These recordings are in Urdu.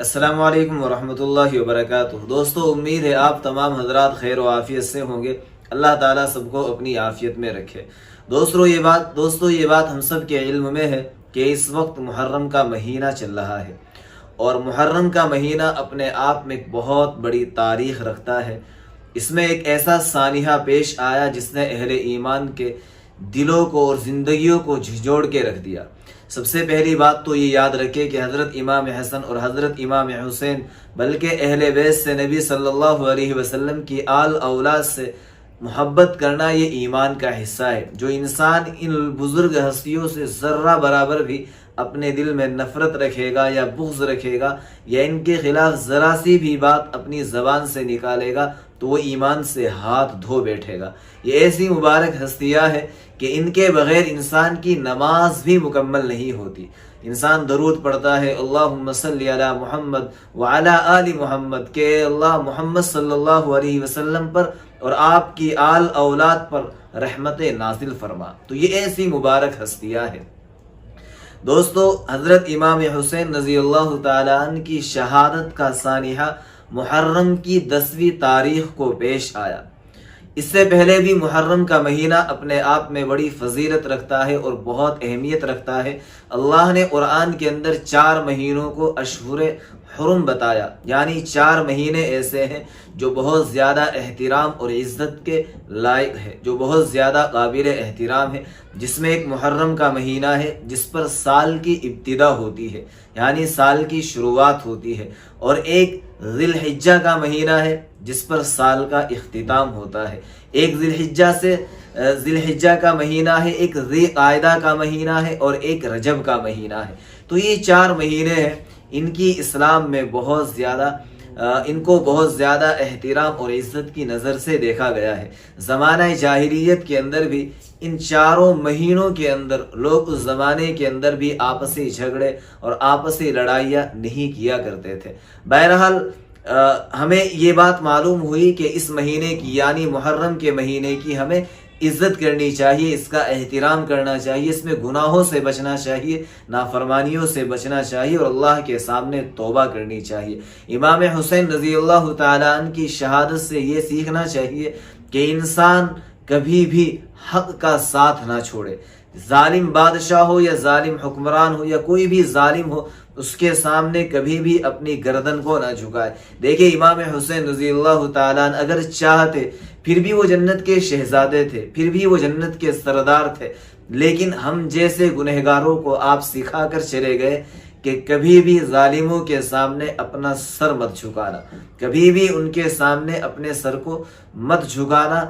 السلام علیکم ورحمۃ اللہ وبرکاتہ۔ دوستو، امید ہے آپ تمام حضرات خیر و عافیت سے ہوں گے۔ اللہ تعالیٰ سب کو اپنی عافیت میں رکھے۔ دوستو یہ بات ہم سب کے علم میں ہے کہ اس وقت محرم کا مہینہ چل رہا ہے، اور محرم کا مہینہ اپنے آپ میں ایک بہت بڑی تاریخ رکھتا ہے۔ اس میں ایک ایسا سانحہ پیش آیا جس نے اہل ایمان کے دلوں کو اور زندگیوں کو جھنجھوڑ کے رکھ دیا۔ سب سے پہلی بات تو یہ یاد رکھے کہ حضرت امام حسن اور حضرت امام حسین بلکہ اہل بیت سے نبی صلی اللہ علیہ وسلم کی آل اولاد سے محبت کرنا یہ ایمان کا حصہ ہے۔ جو انسان ان بزرگ ہستیوں سے ذرہ برابر بھی اپنے دل میں نفرت رکھے گا یا بغض رکھے گا یا ان کے خلاف ذرا سی بھی بات اپنی زبان سے نکالے گا تو وہ ایمان سے ہاتھ دھو بیٹھے گا۔ یہ ایسی مبارک ہستیاں ہیں کہ ان کے بغیر انسان کی نماز بھی مکمل نہیں ہوتی۔ انسان درود پڑھتا ہے اللہم صلی علی محمد وعلی آل محمد، کہ اللہ محمد صلی اللہ علیہ وسلم پر اور آپ کی آل اولاد پر رحمت نازل فرما۔ تو یہ ایسی مبارک ہستیاں ہیں۔ دوستو، حضرت امام حسین رضی اللہ تعالیٰ عنہ کی شہادت کا سانحہ محرم کی 10ویں تاریخ کو پیش آیا۔ اس سے پہلے بھی محرم کا مہینہ اپنے آپ میں بڑی فضیلت رکھتا ہے اور بہت اہمیت رکھتا ہے۔ اللہ نے قرآن کے اندر 4 مہینوں کو اشہر حرم بتایا، یعنی 4 مہینے ایسے ہیں جو بہت زیادہ احترام اور عزت کے لائق ہے، جو بہت زیادہ قابل احترام ہے، جس میں ایک محرم کا مہینہ ہے جس پر سال کی ابتدا ہوتی ہے، یعنی سال کی شروعات ہوتی ہے، اور ایک ذی الحجہ کا مہینہ ہے جس پر سال کا اختتام ہوتا ہے۔ ایک ذی الحجہ کا مہینہ ہے، ایک ذی قعدہ کا مہینہ ہے، اور ایک رجب کا مہینہ ہے۔ تو یہ 4 مہینے ہیں، ان کی اسلام میں ان کو بہت زیادہ احترام اور عزت کی نظر سے دیکھا گیا ہے۔ زمانہ جاہلیت کے اندر بھی ان 4 مہینوں کے اندر لوگ اس زمانے کے اندر بھی آپسی جھگڑے اور آپسی لڑائیاں نہیں کیا کرتے تھے۔ بہرحال ہمیں یہ بات معلوم ہوئی کہ اس مہینے کی یعنی محرم کے مہینے کی ہمیں عزت کرنی چاہیے، اس کا احترام کرنا چاہیے، اس میں گناہوں سے بچنا چاہیے، نافرمانیوں سے بچنا چاہیے، اور اللہ کے سامنے توبہ کرنی چاہیے۔ امام حسین رضی اللہ تعالیٰ عنہ کی شہادت سے یہ سیکھنا چاہیے کہ انسان کبھی بھی حق کا ساتھ نہ چھوڑے۔ ظالم بادشاہ ہو یا ظالم حکمران ہو یا کوئی بھی ظالم ہو، اس کے سامنے کبھی بھی اپنی گردن کو نہ جھکائے۔ دیکھیں، امام حسین رضی اللہ تعالیٰ عنہ اگر چاہتے پھر بھی وہ جنت کے شہزادے تھے، پھر بھی وہ جنت کے سردار تھے، لیکن ہم جیسے گنہگاروں کو آپ سکھا کر چلے گئے کہ کبھی بھی ظالموں کے سامنے اپنا سر مت جھکانا، کبھی بھی ان کے سامنے اپنے سر کو مت جھکانا،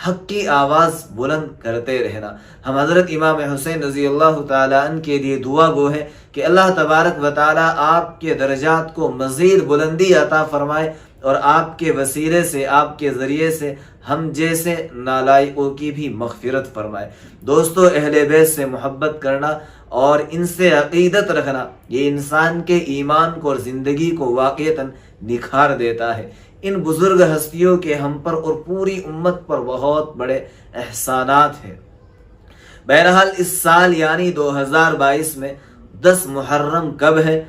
حق کی آواز بلند کرتے رہنا۔ ہم حضرت امام حسین رضی اللہ تعالیٰ عنہ کے لیے دعا گو ہے کہ اللہ تبارک و تعالیٰ آپ کے درجات کو مزید بلندی عطا فرمائے، اور آپ کے وسیلے سے، آپ کے ذریعے سے ہم جیسے نالائقوں کی بھی مغفرت فرمائے۔ دوستو، اہل بیت سے محبت کرنا اور ان سے عقیدت رکھنا یہ انسان کے ایمان کو اور زندگی کو واقعتاً نکھار دیتا ہے۔ ان بزرگ ہستیوں کے ہم پر اور پوری امت پر بہت بڑے احسانات ہیں۔ بہرحال اس سال یعنی 2022 میں 10 محرم کب ہے،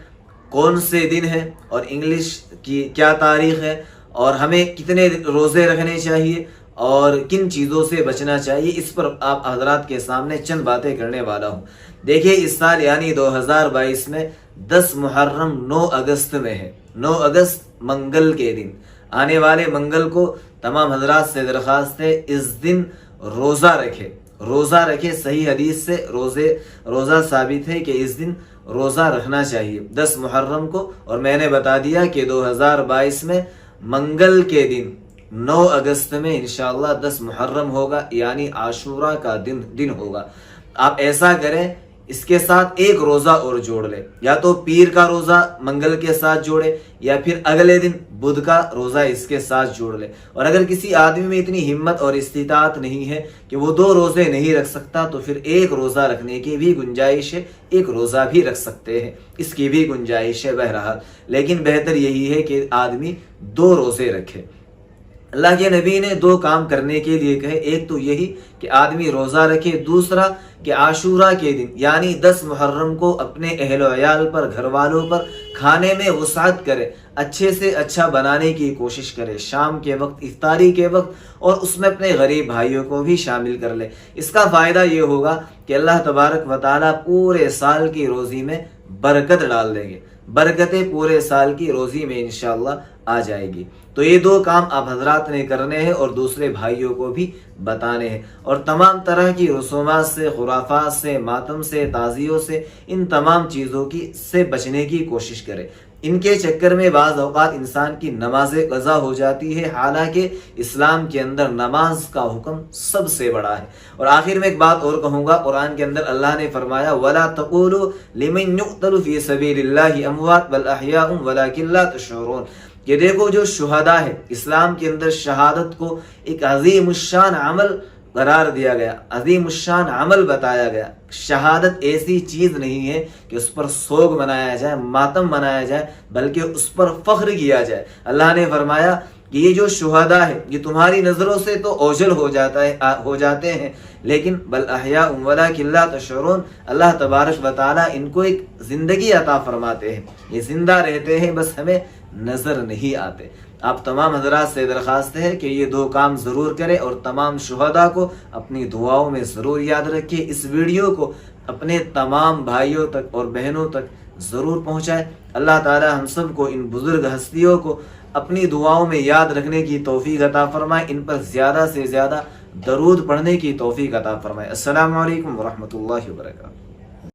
کون سے دن ہے، اور انگلش کی کیا تاریخ ہے، اور ہمیں کتنے روزے رکھنے چاہیے اور کن چیزوں سے بچنا چاہیے، اس پر آپ حضرات کے سامنے چند باتیں کرنے والا ہوں۔ دیکھیے، اس سال یعنی 2022 میں 10 محرم 9 اگست میں ہے۔ 9 اگست منگل کے دن، آنے والے منگل کو تمام حضرات سے درخواست ہے اس دن روزہ رکھے۔ صحیح حدیث سے روزہ ثابت ہے کہ اس دن روزہ رکھنا چاہیے 10 محرم کو، اور میں نے بتا دیا کہ 2022 میں منگل کے دن 9 اگست میں انشاءاللہ 10 محرم ہوگا، یعنی عاشوراء کا دن ہوگا۔ آپ ایسا کریں، اس کے ساتھ ایک روزہ اور جوڑ لے، یا تو پیر کا روزہ منگل کے ساتھ جوڑے، یا پھر اگلے دن بدھ کا روزہ اس کے ساتھ جوڑ لے۔ اور اگر کسی آدمی میں اتنی ہمت اور استطاعت نہیں ہے کہ وہ 2 روزے نہیں رکھ سکتا تو پھر ایک روزہ رکھنے کی بھی گنجائش ہے، ایک روزہ بھی رکھ سکتے ہیں، اس کی بھی گنجائش ہے۔ بہرحال لیکن بہتر یہی ہے کہ آدمی 2 روزے رکھے۔ اللہ کے نبی نے 2 کام کرنے کے لیے کہے، ایک تو یہی کہ آدمی روزہ رکھے، دوسرا کہ عاشورہ کے دن یعنی 10 محرم کو اپنے اہل و عیال پر، گھر والوں پر کھانے میں وسعت کرے، اچھے سے اچھا بنانے کی کوشش کرے، شام کے وقت، افطاری کے وقت، اور اس میں اپنے غریب بھائیوں کو بھی شامل کر لے۔ اس کا فائدہ یہ ہوگا کہ اللہ تبارک و تعالیٰ پورے سال کی روزی میں برکت ڈال دیں گے، برکتیں پورے سال کی روزی میں انشاءاللہ آ جائے گی۔ تو یہ 2 کام آپ حضرات نے کرنے ہیں اور دوسرے بھائیوں کو بھی بتانے ہیں، اور تمام طرح کی رسومات سے، خرافات سے، ماتم سے، تعزیوں سے، ان تمام چیزوں سے بچنے کی کوشش کریں۔ ان کے چکر میں بعض اوقات انسان کی نماز قضا ہو جاتی ہے، حالانکہ اسلام کے اندر نماز کا حکم سب سے بڑا ہے۔ اور آخر میں ایک بات اور کہوں گا، قرآن کے اندر اللہ نے فرمایا وَلَا تَقُولُوا لِمَنْ يُقْتَلُ فِي سَبِيلِ اللَّهِ أَمْوَاتٌ بَلْ أَحْيَاءٌ وَلَكِنْ لَا تَشْعُرُونَ کہ دیکھو جو شہداء ہے، اسلام کے اندر شہادت کو ایک عظیم الشان عمل قرار دیا گیا، عظیم الشان عمل بتایا گیا۔ شہادت ایسی چیز نہیں ہے کہ اس پر سوگ منایا جائے، ماتم منایا جائے، بلکہ اس پر فخر کیا جائے۔ اللہ نے فرمایا کہ یہ جو شہداء ہے یہ تمہاری نظروں سے تو اوجھل ہو جاتے ہیں، لیکن بل احیاء ولکن لا تشعرون، اللہ تبارک و تعالیٰ ان کو ایک زندگی عطا فرماتے ہیں، یہ زندہ رہتے ہیں، بس ہمیں نظر نہیں آتے۔ آپ تمام حضرات سے درخواست ہے کہ یہ 2 کام ضرور کریں اور تمام شہداء کو اپنی دعاؤں میں ضرور یاد رکھیں۔ اس ویڈیو کو اپنے تمام بھائیوں تک اور بہنوں تک ضرور پہنچائیں۔ اللہ تعالی ہم سب کو، ان بزرگ ہستیوں کو اپنی دعاؤں میں یاد رکھنے کی توفیق عطا فرمائے، ان پر زیادہ سے زیادہ درود پڑھنے کی توفیق عطا فرمائے۔ السلام علیکم ورحمۃ اللہ وبرکاتہ۔